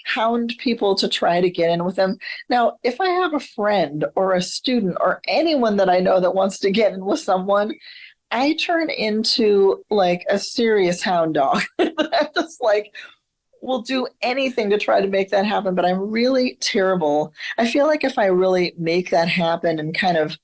hound people to try to get in with them. Now, if I have a friend or a student or anyone that I know that wants to get in with someone, I turn into like a serious hound dog. I'm just like, will do anything to try to make that happen, but I'm really terrible. I feel like if I really make that happen and kind of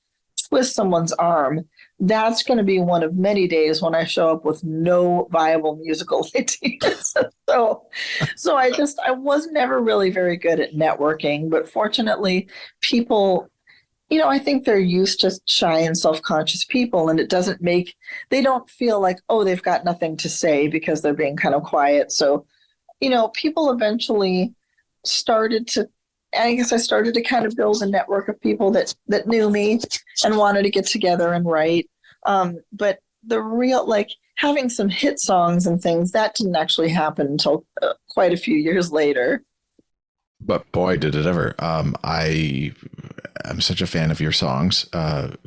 twist someone's arm, that's going to be one of many days when I show up with no viable musical ideas. So I was never really very good at networking, but fortunately people, I think they're used to shy and self-conscious people, and they don't feel like, oh, they've got nothing to say because they're being kind of quiet. So, people eventually started to kind of build a network of people that knew me and wanted to get together and write. But the real, like having some hit songs and things, that didn't actually happen until quite a few years later. But boy, did it ever. I am such a fan of your songs.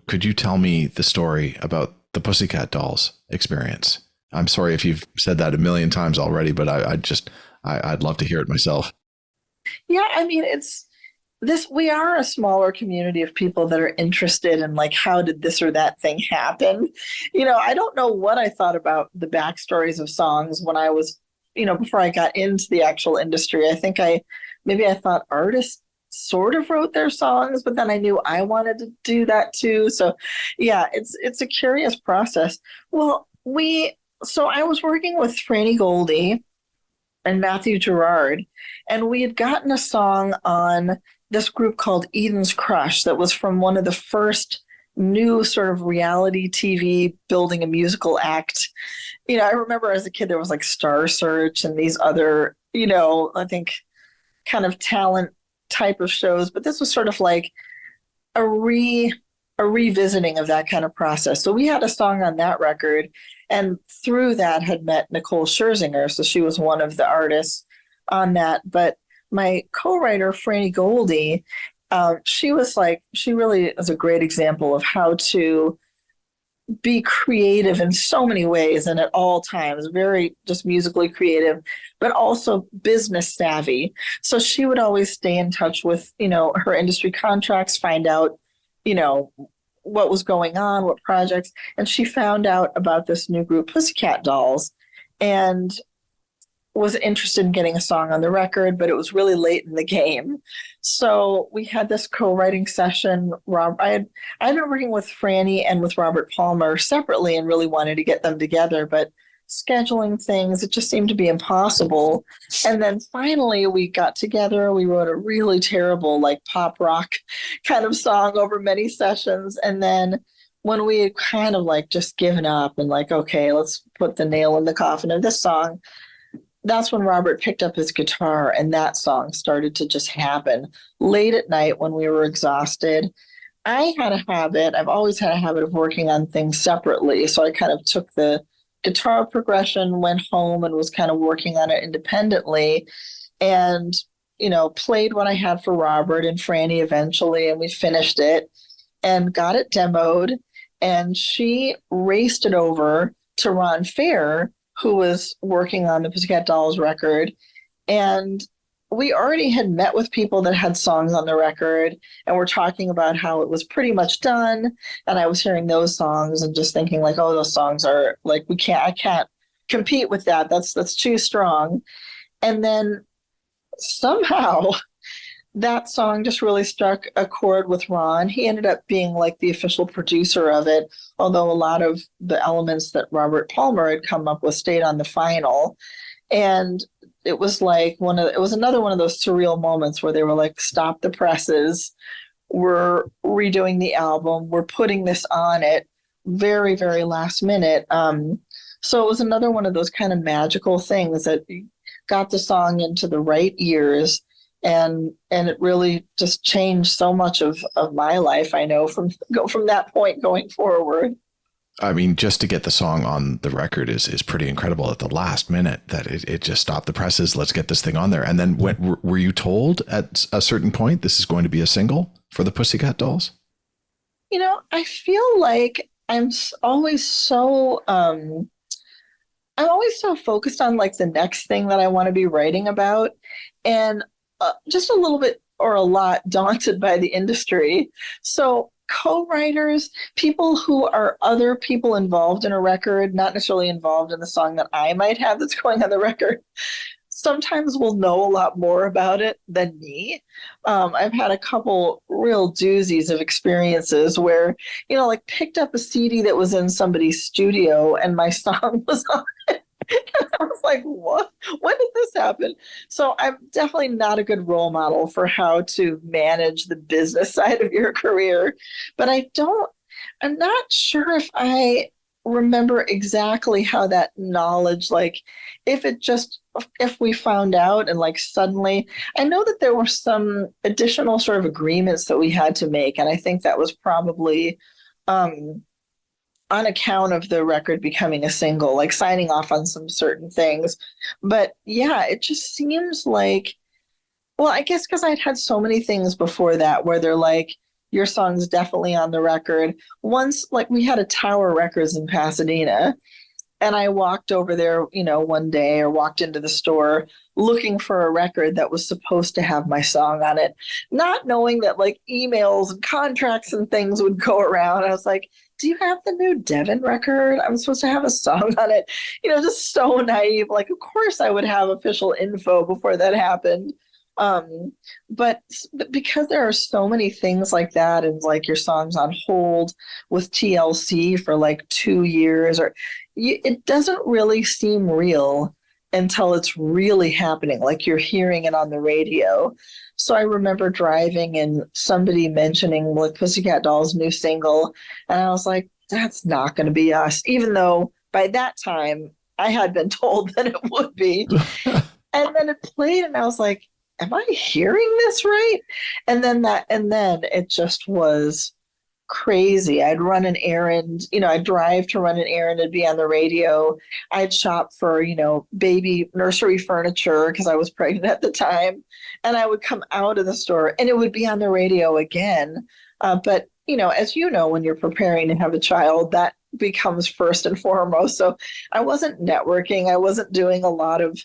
Could you tell me the story about the Pussycat Dolls experience? I'm sorry if you've said that a million times already, but I'd love to hear it myself. Yeah, I mean, we are a smaller community of people that are interested in like, how did this or that thing happen? I don't know what I thought about the backstories of songs when I was, before I got into the actual industry. I think I thought artists sort of wrote their songs, but then I knew I wanted to do that too. So yeah, it's a curious process. Well, so I was working with Franny Goldie and Matthew Gerard, and we had gotten a song on this group called Eden's Crush that was from one of the first new sort of reality TV building a musical act. I remember as a kid there was like Star Search and these other, I think kind of talent type of shows, but this was sort of like a a revisiting of that kind of process. So we had a song on that record, and through that had met Nicole Scherzinger. So she was one of the artists on that. But my co-writer, Franny Goldie, she really is a great example of how to be creative in so many ways and at all times, very just musically creative, but also business savvy. So she would always stay in touch with, her industry contracts, find out, what was going on, what projects. And she found out about this new group, Pussycat Dolls, and was interested in getting a song on the record, but it was really late in the game. So we had this co-writing session. I had been working with Franny and with Robert Palmer separately and really wanted to get them together, but scheduling things, it just seemed to be impossible. And then finally we got together. We wrote a really terrible, like pop rock kind of song over many sessions. And then when we had kind of like just given up and like, okay, let's put the nail in the coffin of this song, that's when Robert picked up his guitar and that song started to just happen late at night when we were exhausted. I've always had a habit of working on things separately. So I kind of took the guitar progression, went home and was kind of working on it independently and, played what I had for Robert and Franny eventually. And we finished it and got it demoed. And she raced it over to Ron Fair, who was working on the Pussycat Dolls record. And we already had met with people that had songs on the record and we're talking about how it was pretty much done. And I was hearing those songs and just thinking like, oh, those songs are like, I can't compete with that. That's too strong. And then somehow that song just really struck a chord with Ron. He ended up being like the official producer of it, although a lot of the elements that Robert Palmer had come up with stayed on the final. And it was like it was another one of those surreal moments where they were like, stop the presses. We're redoing the album. We're putting this on it very, very last minute. So it was another one of those kind of magical things that got the song into the right ears. And it really just changed so much of my life, I know, from that point going forward. I mean, just to get the song on the record is pretty incredible at the last minute that it just stopped the presses. Let's get this thing on there. And then were you told at a certain point this is going to be a single for the Pussycat Dolls? I feel like I'm always so focused on like the next thing that I want to be writing about, and just a little bit or a lot daunted by the industry. So co-writers, people who are other people involved in a record, not necessarily involved in the song that I might have that's going on the record, sometimes will know a lot more about it than me. I've had a couple real doozies of experiences where, like picked up a CD that was in somebody's studio and my song was on it. And I was like, what? When did this happen? So I'm definitely not a good role model for how to manage the business side of your career. But I'm not sure if I remember exactly how that knowledge, like if we found out and like suddenly, I know that there were some additional sort of agreements that we had to make. And I think that was probably, on account of the record becoming a single, like signing off on some certain things. But yeah, it just seems like, well, I guess because I'd had so many things before that where they're like, your song's definitely on the record. Once, like we had a Tower Records in Pasadena, and I walked over there, one day or walked into the store looking for a record that was supposed to have my song on it, not knowing that like emails and contracts and things would go around. I was like, do you have the new Devin record? I'm supposed to have a song on it. Just so naive. Like, of course I would have official info before that happened. But because there are so many things like that, and like your song's on hold with TLC for like 2 years, it doesn't really seem real until it's really happening, like you're hearing it on the radio. So I remember driving and somebody mentioning like Pussycat Dolls' new single, and I was like, that's not going to be us, even though by that time I had been told that it would be. And then it played and I was like, am I hearing this right? And then it just was crazy. I'd run an errand, I'd drive to run an errand and be on the radio. I'd shop for, baby nursery furniture because I was pregnant at the time. And I would come out of the store and it would be on the radio again. But, as you know, when you're preparing to have a child, that becomes first and foremost. So I wasn't networking. I wasn't doing a lot of,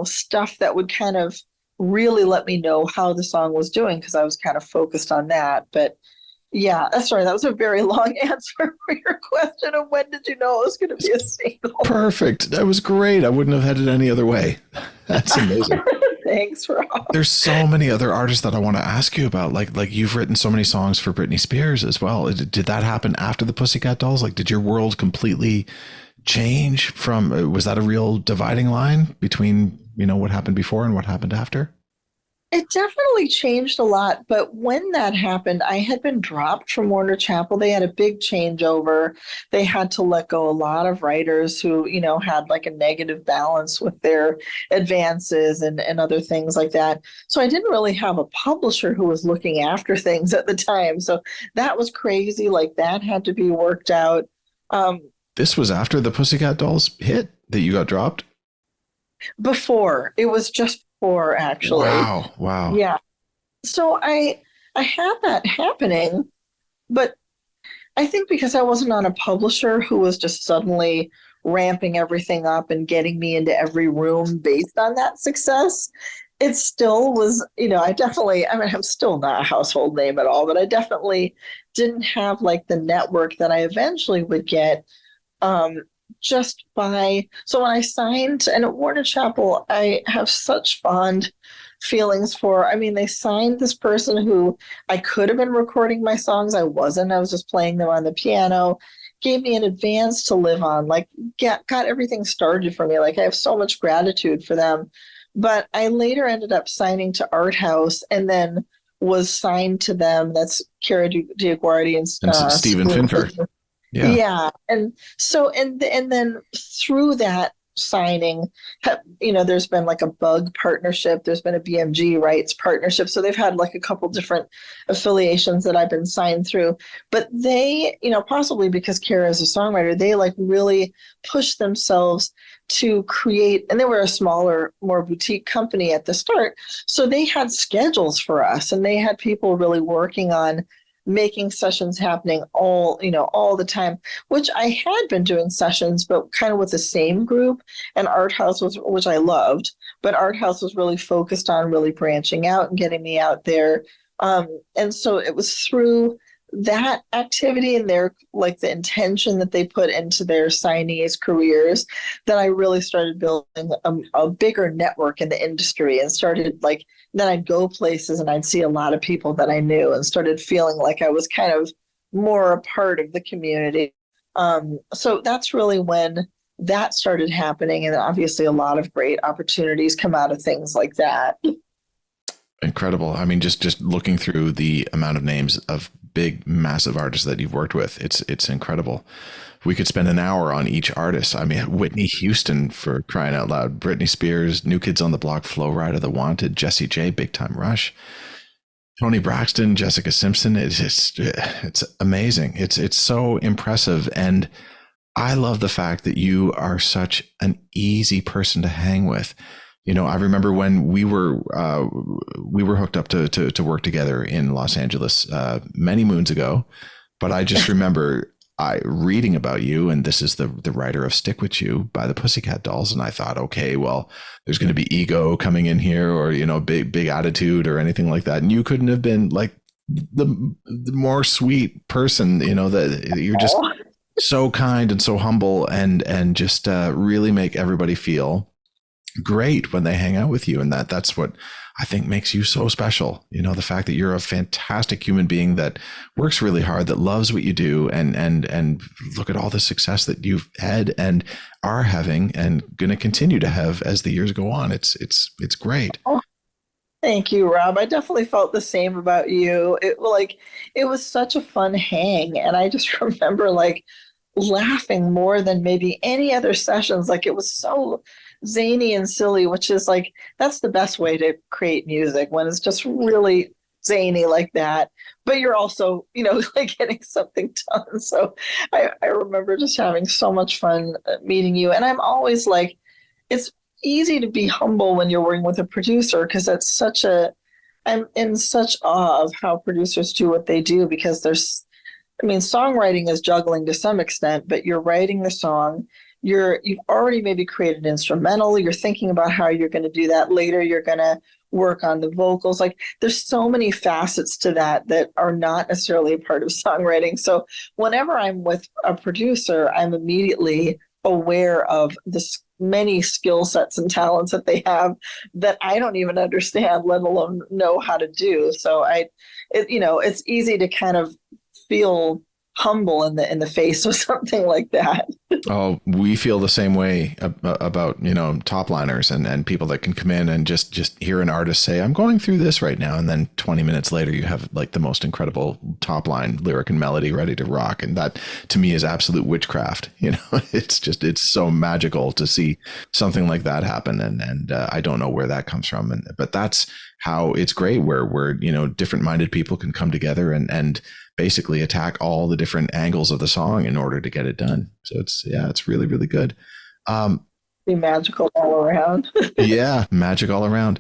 stuff that would kind of really let me know how the song was doing because I was kind of focused on that. But yeah, sorry, that was a very long answer for your question of when did you know it was going to be a single? Perfect. That was great. I wouldn't have had it any other way. That's amazing. Thanks, Rob. There's so many other artists that I want to ask you about. Like you've written so many songs for Britney Spears as well. Did that happen after the Pussycat Dolls? Like, did your world completely change from, was that a real dividing line between, what happened before and what happened after? It definitely changed a lot, but when that happened, I had been dropped from Warner Chappell. They had a big changeover. They had to let go a lot of writers who, had like a negative balance with their advances and other things like that. So I didn't really have a publisher who was looking after things at the time. So that was crazy. Like that had to be worked out. This was after the Pussycat Dolls hit that you got dropped? Before. It was just before, actually. Wow. Yeah. So I had that happening, but I think because I wasn't on a publisher who was just suddenly ramping everything up and getting me into every room based on that success, it still was, I'm still not a household name at all, but I definitely didn't have like the network that I eventually would get just by, so when I signed, and at Warner Chappell, I have such fond feelings for, they signed this person who I could have been recording my songs. I wasn't. I was just playing them on the piano, gave me an advance to live on, like got everything started for me. Like I have so much gratitude for them. But I later ended up signing to Art House and then was signed to them. That's Kara DioGuardi and Stephen Finford. Yeah. And so, and then through that signing, there's been like a Bug partnership. There's been a BMG rights partnership. So they've had like a couple different affiliations that I've been signed through, but they, possibly because Kara is a songwriter, they like really pushed themselves to create, and they were a smaller, more boutique company at the start. So they had schedules for us and they had people really working on making sessions happening all the time, which I had been doing sessions, but kind of with the same group. And Art House which I loved, but Art House was really focused on really branching out and getting me out there. And so it was through that activity and their, like the intention that they put into their signees' careers that I really started building a bigger network in the industry and started like, then I'd go places and I'd see a lot of people that I knew and started feeling like I was kind of more a part of the community. So that's really when that started happening. And obviously a lot of great opportunities come out of things like that. Incredible. Just looking through the amount of names of big, massive artists that you've worked with, it's incredible. We could spend an hour on each artist. Whitney Houston, for crying out loud, Britney Spears, New Kids on the Block, Flo Rida, The Wanted, Jessie J, Big Time Rush, Toni Braxton, Jessica Simpson. It's amazing. It's so impressive. And I love the fact that you are such an easy person to hang with. I remember when we were hooked up to work together in Los Angeles many moons ago, but I just remember reading about you, and this is the writer of Stick With You by the Pussycat Dolls. And I thought, okay, well, there's going to be ego coming in here or, big attitude or anything like that. And you couldn't have been like the more sweet person, that you're just so kind and so humble and just really make everybody feel great when they hang out with you. And that's what I think makes you so special. The fact that you're a fantastic human being that works really hard, that loves what you do, and look at all the success that you've had and are having and going to continue to have as the years go on. It's great. Oh, thank you, Rob. I definitely felt the same about you. It was such a fun hang. And I just remember like laughing more than maybe any other sessions. Like it was so zany and silly, which is like, that's the best way to create music, when it's just really zany like that, but you're also, like getting something done. So I remember just having so much fun meeting you. And I'm always like, it's easy to be humble when you're working with a producer because I'm in such awe of how producers do what they do because songwriting is juggling to some extent, but you're writing the song. You've already maybe created an instrumental. You're thinking about how you're going to do that later. You're going to work on the vocals. Like there's so many facets to that are not necessarily a part of songwriting. So whenever I'm with a producer, I'm immediately aware of the many skill sets and talents that they have that I don't even understand, let alone know how to do. So it's easy to kind of feel humble in the face of something like that. Oh, we feel the same way about, top liners and people that can come in and just hear an artist say, I'm going through this right now. And then 20 minutes later, you have like the most incredible top line lyric and melody ready to rock. And that to me is absolute witchcraft. It's so magical to see something like that happen. And I don't know where that comes from. But that's how it's great where different minded people can come together and basically attack all the different angles of the song in order to get it done. So it's really, really good. Be magical all around. Yeah, magic all around.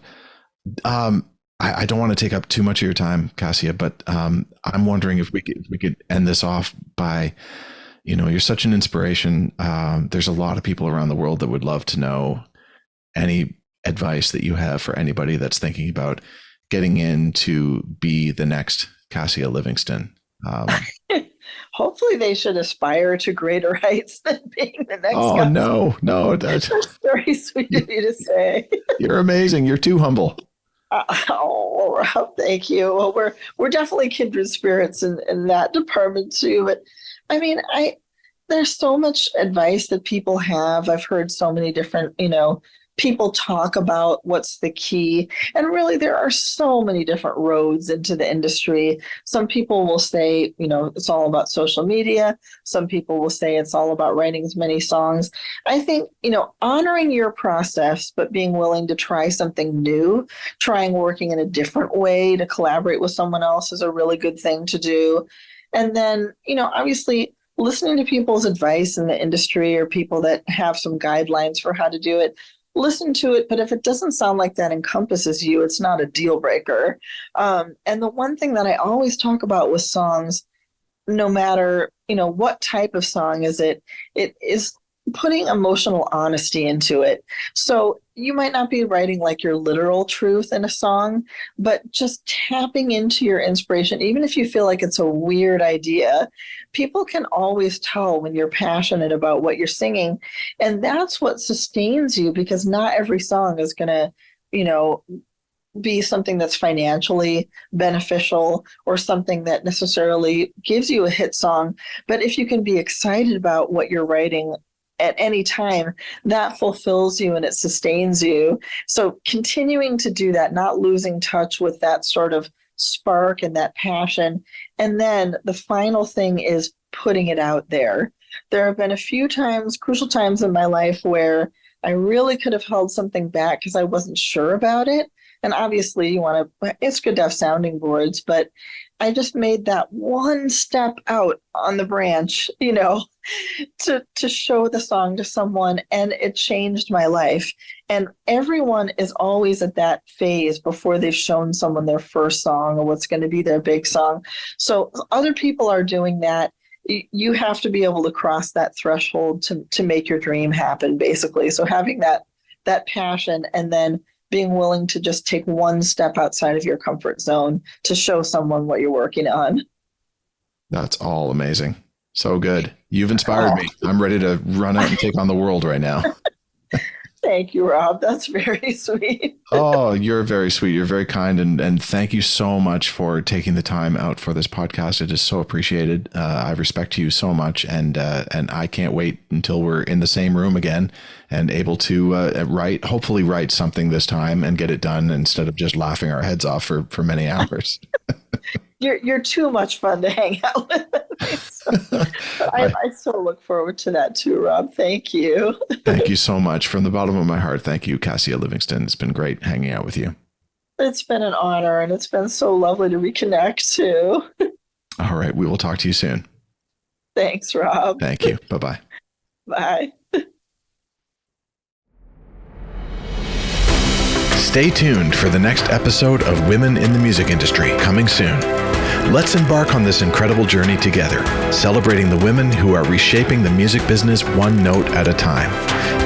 I don't want to take up too much of your time, Kasia, but I'm wondering if we could end this off by, you're such an inspiration. There's a lot of people around the world that would love to know any advice that you have for anybody that's thinking about getting in to be the next Kasia Livingston. Hopefully they should aspire to greater heights than being the next guy. No, that's very sweet of you to say. You're amazing. You're too humble. Thank you. Well, we're definitely kindred spirits in that department too. But there's so much advice that people have. I've heard so many different, people talk about what's the key. And really, there are so many different roads into the industry. Some people will say, it's all about social media. Some people will say it's all about writing as many songs. I think, honoring your process, but being willing to try something new, trying working in a different way to collaborate with someone else is a really good thing to do. And then, obviously, listening to people's advice in the industry or people that have some guidelines for how to do it, listen to it, but if it doesn't sound like that encompasses you, it's not a deal breaker. And the one thing that I always talk about with songs, no matter, what type of song it is putting emotional honesty into it. So you might not be writing like your literal truth in a song, but just tapping into your inspiration, even if you feel like it's a weird idea, people can always tell when you're passionate about what you're singing. And that's what sustains you, because not every song is going to, be something that's financially beneficial or something that necessarily gives you a hit song. But if you can be excited about what you're writing at any time, that fulfills you and it sustains you. So continuing to do that, not losing touch with that sort of spark and that passion. And then the final thing is putting it out there. There have been a few times, crucial times in my life where I really could have held something back because I wasn't sure about it. And obviously it's good to have sounding boards, but I just made that one step out on the branch, to show the song to someone, and it changed my life. And everyone is always at that phase before they've shown someone their first song or what's going to be their big song. So other people are doing that. You have to be able to cross that threshold to make your dream happen, basically. So having that passion and then being willing to just take one step outside of your comfort zone to show someone what you're working on. That's all amazing. So good. You've inspired me. I'm ready to run out and take on the world right now. Thank you, Rob. That's very sweet. Oh, you're very sweet. You're very kind. And thank you so much for taking the time out for this podcast. It is so appreciated. I respect you so much. And I can't wait until we're in the same room again and able to hopefully write something this time and get it done instead of just laughing our heads off for many hours. You're too much fun to hang out with. So I so look forward to that too, Rob. Thank you. Thank you so much. From the bottom of my heart, thank you, Kasia Livingston. It's been great hanging out with you. It's been an honor, and it's been so lovely to reconnect too. All right. We will talk to you soon. Thanks, Rob. Thank you. Bye-bye. Bye. Stay tuned for the next episode of Women in the Music Industry, coming soon. Let's embark on this incredible journey together, celebrating the women who are reshaping the music business one note at a time.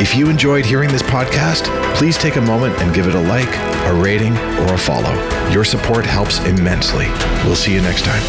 If you enjoyed hearing this podcast, please take a moment and give it a like, a rating, or a follow. Your support helps immensely. We'll see you next time.